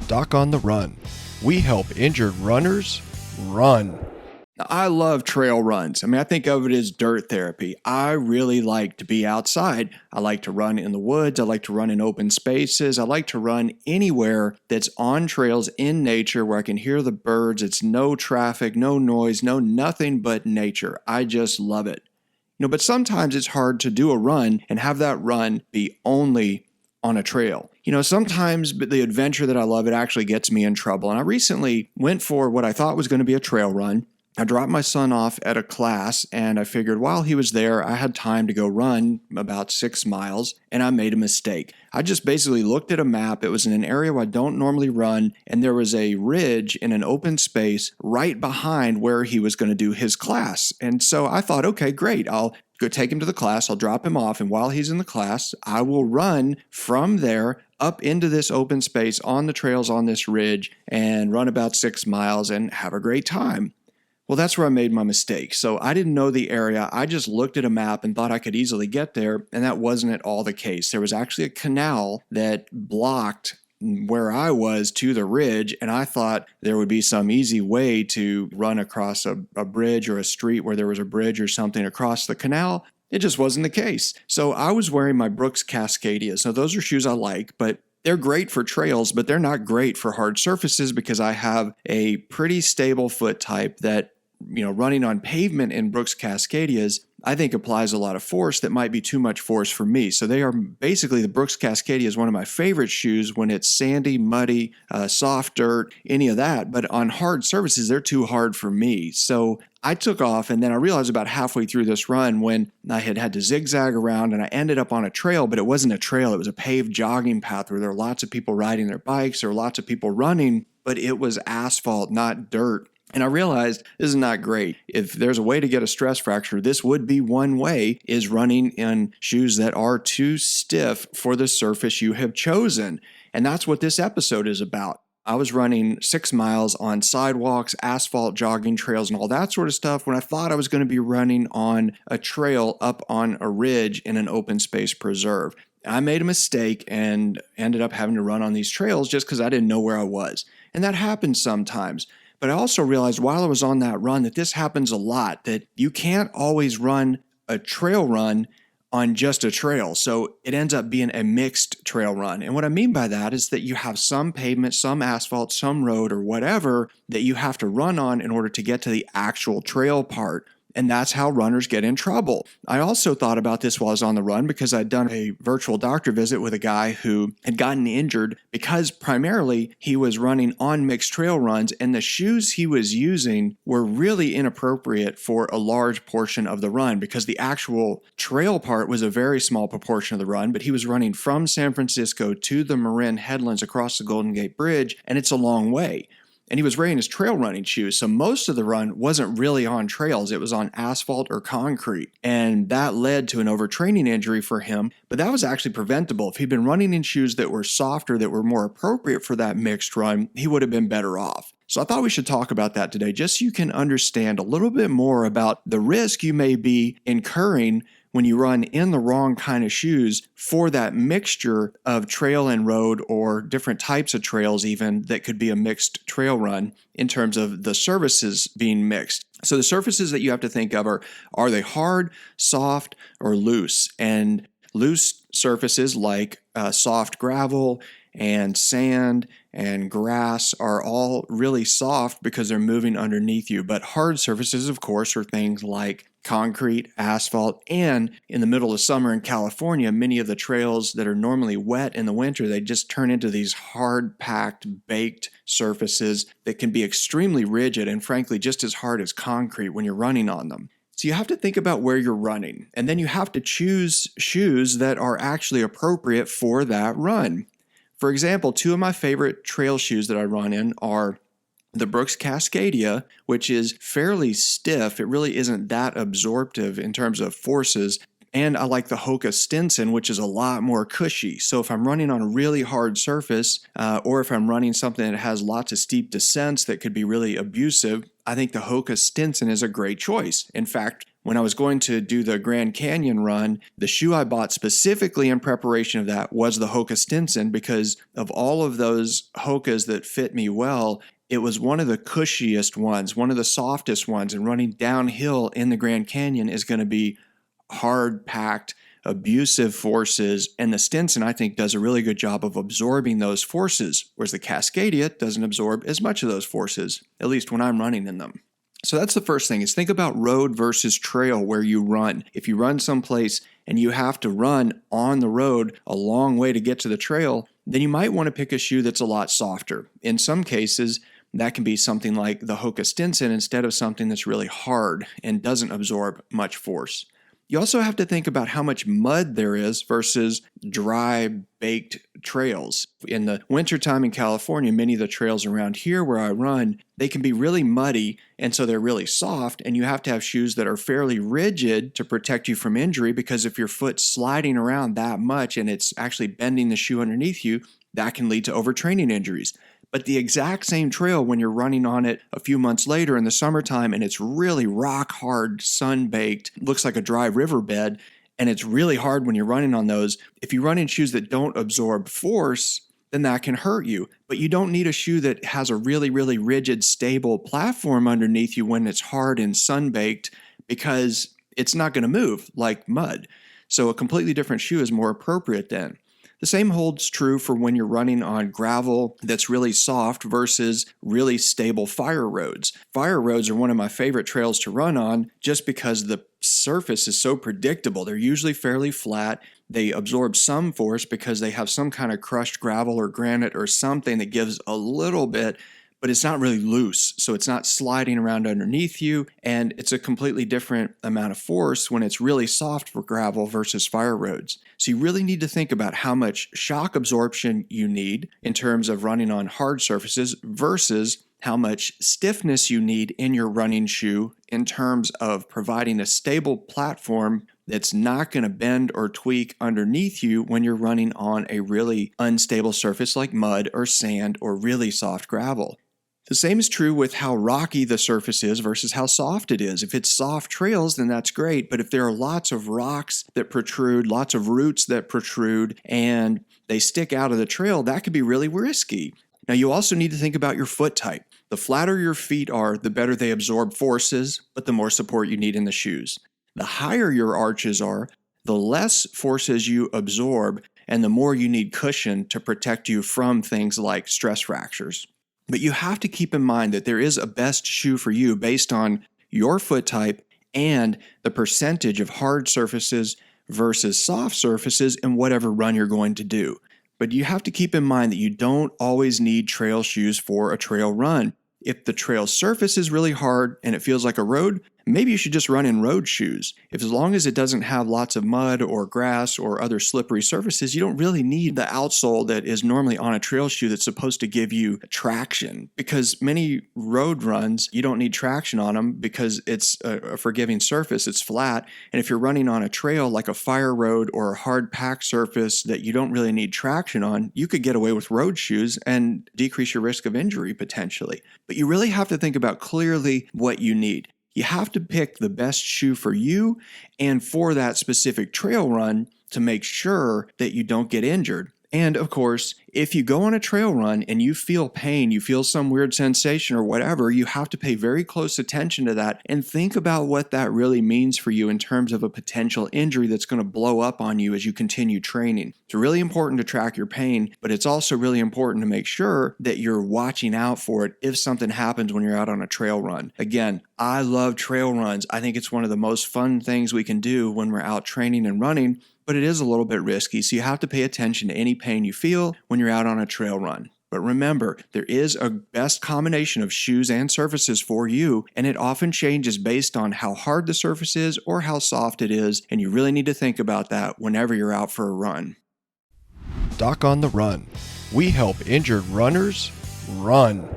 Doc on the Run. We help injured runners run. I love trail runs. I think of it as dirt therapy. I really like to be outside. I like to run in the woods. I like to run in open spaces. I like to run anywhere that's on trails in nature where I can hear the birds. It's no traffic, no noise, no nothing but nature. I just love it. But sometimes it's hard to do a run and have that run be only on a trail. Sometimes the adventure that I love, it actually gets me in trouble. And I recently went for what I thought was going to be a trail run. I dropped my son off at a class, and I figured while he was there, I had time to go run about 6 miles, and I made a mistake. I just basically looked at a map. It was in an area where I don't normally run, and there was a ridge in an open space right behind where he was going to do his class. And so I thought, okay, great. I'll go take him to the class. I'll drop him off, and while he's in the class, I will run from there up into this open space on the trails on this ridge and run about 6 miles and have a great time. Well, that's where I made my mistake. So I didn't know the area. I just looked at a map and thought I could easily get there, and that wasn't at all the case. There was actually a canal that blocked where I was to the ridge, and I thought there would be some easy way to run across a bridge or a street where there was a bridge or something across the canal. It just wasn't the case. So I was wearing my Brooks Cascadias. Now, those are shoes I like, but they're great for trails, but they're not great for hard surfaces because I have a pretty stable foot type that running on pavement in Brooks Cascadias, I think applies a lot of force that might be too much force for me. So they are basically, the Brooks Cascadia is one of my favorite shoes when it's sandy, muddy, soft dirt, any of that. But on hard surfaces, they're too hard for me. So I took off, and then I realized about halfway through this run when I had to zigzag around, and I ended up on a trail, but it wasn't a trail. It was a paved jogging path where there were lots of people riding their bikes. There were lots of people running, but it was asphalt, not dirt. And I realized this is not great. If there's a way to get a stress fracture, this would be one way, is running in shoes that are too stiff for the surface you have chosen. And that's what this episode is about. I was running 6 miles on sidewalks, asphalt, jogging trails, and all that sort of stuff when I thought I was going to be running on a trail up on a ridge in an open space preserve. I made a mistake and ended up having to run on these trails just because I didn't know where I was. And that happens sometimes. But I also realized while I was on that run that this happens a lot, that you can't always run a trail run on just a trail. So it ends up being a mixed trail run. And what I mean by that is that you have some pavement, some asphalt, some road or whatever that you have to run on in order to get to the actual trail part. And that's how runners get in trouble. I also thought about this while I was on the run because I'd done a virtual doctor visit with a guy who had gotten injured because primarily he was running on mixed trail runs, and the shoes he was using were really inappropriate for a large portion of the run because the actual trail part was a very small proportion of the run, but he was running from San Francisco to the Marin Headlands across the Golden Gate Bridge, and it's a long way. And he was wearing his trail running shoes. So most of the run wasn't really on trails. It was on asphalt or concrete. And that led to an overtraining injury for him. But that was actually preventable. If he'd been running in shoes that were softer, that were more appropriate for that mixed run, he would have been better off. So I thought we should talk about that today, just so you can understand a little bit more about the risk you may be incurring when you run in the wrong kind of shoes for that mixture of trail and road, or different types of trails even that could be a mixed trail run in terms of the surfaces being mixed. So the surfaces that you have to think of are they hard, soft, or loose? And loose surfaces like soft gravel and sand and grass are all really soft because they're moving underneath you. But hard surfaces, of course, are things like concrete, asphalt, and in the middle of summer in California, many of the trails that are normally wet in the winter, they just turn into these hard-packed, baked surfaces that can be extremely rigid and frankly just as hard as concrete when you're running on them. So you have to think about where you're running, and then you have to choose shoes that are actually appropriate for that run. For example, two of my favorite trail shoes that I run in are the Brooks Cascadia, which is fairly stiff. It really isn't that absorptive in terms of forces. And I like the Hoka Stinson, which is a lot more cushy. So if I'm running on a really hard surface, or if I'm running something that has lots of steep descents that could be really abusive, I think the Hoka Stinson is a great choice. In fact, When I was going to do the Grand Canyon run, the shoe I bought specifically in preparation of that was the Hoka Stinson, because of all of those Hokas that fit me well, it was one of the cushiest ones, one of the softest ones, and running downhill in the Grand Canyon is going to be hard-packed, abusive forces, and the Stinson, I think, does a really good job of absorbing those forces, whereas the Cascadia doesn't absorb as much of those forces, at least when I'm running in them. So that's the first thing, is think about road versus trail where you run. If you run someplace and you have to run on the road a long way to get to the trail, then you might want to pick a shoe that's a lot softer. In some cases, that can be something like the Hoka Stinson instead of something that's really hard and doesn't absorb much force. You also have to think about how much mud there is versus dry, baked trails. In the wintertime in California, many of the trails around here where I run, they can be really muddy, and so they're really soft, and you have to have shoes that are fairly rigid to protect you from injury, because if your foot's sliding around that much and it's actually bending the shoe underneath you, that can lead to overtraining injuries. But the exact same trail, when you're running on it a few months later in the summertime and it's really rock hard, sun-baked, looks like a dry riverbed, and it's really hard when you're running on those, if you run in shoes that don't absorb force, then that can hurt you. But you don't need a shoe that has a really, really rigid, stable platform underneath you when it's hard and sun-baked, because it's not going to move like mud. So a completely different shoe is more appropriate then. The same holds true for when you're running on gravel that's really soft versus really stable fire roads. Fire roads are one of my favorite trails to run on just because the surface is so predictable. They're usually fairly flat. They absorb some force because they have some kind of crushed gravel or granite or something that gives a little bit, but it's not really loose, so it's not sliding around underneath you, and it's a completely different amount of force when it's really soft for gravel versus fire roads. So you really need to think about how much shock absorption you need in terms of running on hard surfaces versus how much stiffness you need in your running shoe in terms of providing a stable platform that's not going to bend or tweak underneath you when you're running on a really unstable surface like mud or sand or really soft gravel. The same is true with how rocky the surface is versus how soft it is. If it's soft trails, then that's great. But if there are lots of rocks that protrude, lots of roots that protrude, and they stick out of the trail, that could be really risky. Now, you also need to think about your foot type. The flatter your feet are, the better they absorb forces, but the more support you need in the shoes. The higher your arches are, the less forces you absorb, and the more you need cushion to protect you from things like stress fractures. But you have to keep in mind that there is a best shoe for you based on your foot type and the percentage of hard surfaces versus soft surfaces in whatever run you're going to do. But you have to keep in mind that you don't always need trail shoes for a trail run. If the trail surface is really hard and it feels like a road, maybe you should just run in road shoes. If as long as it doesn't have lots of mud or grass or other slippery surfaces, you don't really need the outsole that is normally on a trail shoe that's supposed to give you traction. Because many road runs, you don't need traction on them because it's a forgiving surface, it's flat. And if you're running on a trail like a fire road or a hard packed surface that you don't really need traction on, you could get away with road shoes and decrease your risk of injury potentially. But you really have to think about clearly what you need. You have to pick the best shoe for you and for that specific trail run to make sure that you don't get injured. And of course, if you go on a trail run and you feel pain, you feel some weird sensation or whatever, you have to pay very close attention to that and think about what that really means for you in terms of a potential injury that's going to blow up on you as you continue training. It's really important to track your pain, but it's also really important to make sure that you're watching out for it if something happens when you're out on a trail run. Again, I love trail runs. I think it's one of the most fun things we can do when we're out training and running, but it is a little bit risky, so you have to pay attention to any pain you feel when you're out on a trail run. But remember, there is a best combination of shoes and surfaces for you, and it often changes based on how hard the surface is or how soft it is, and you really need to think about that whenever you're out for a run. Doc on the Run. We help injured runners run.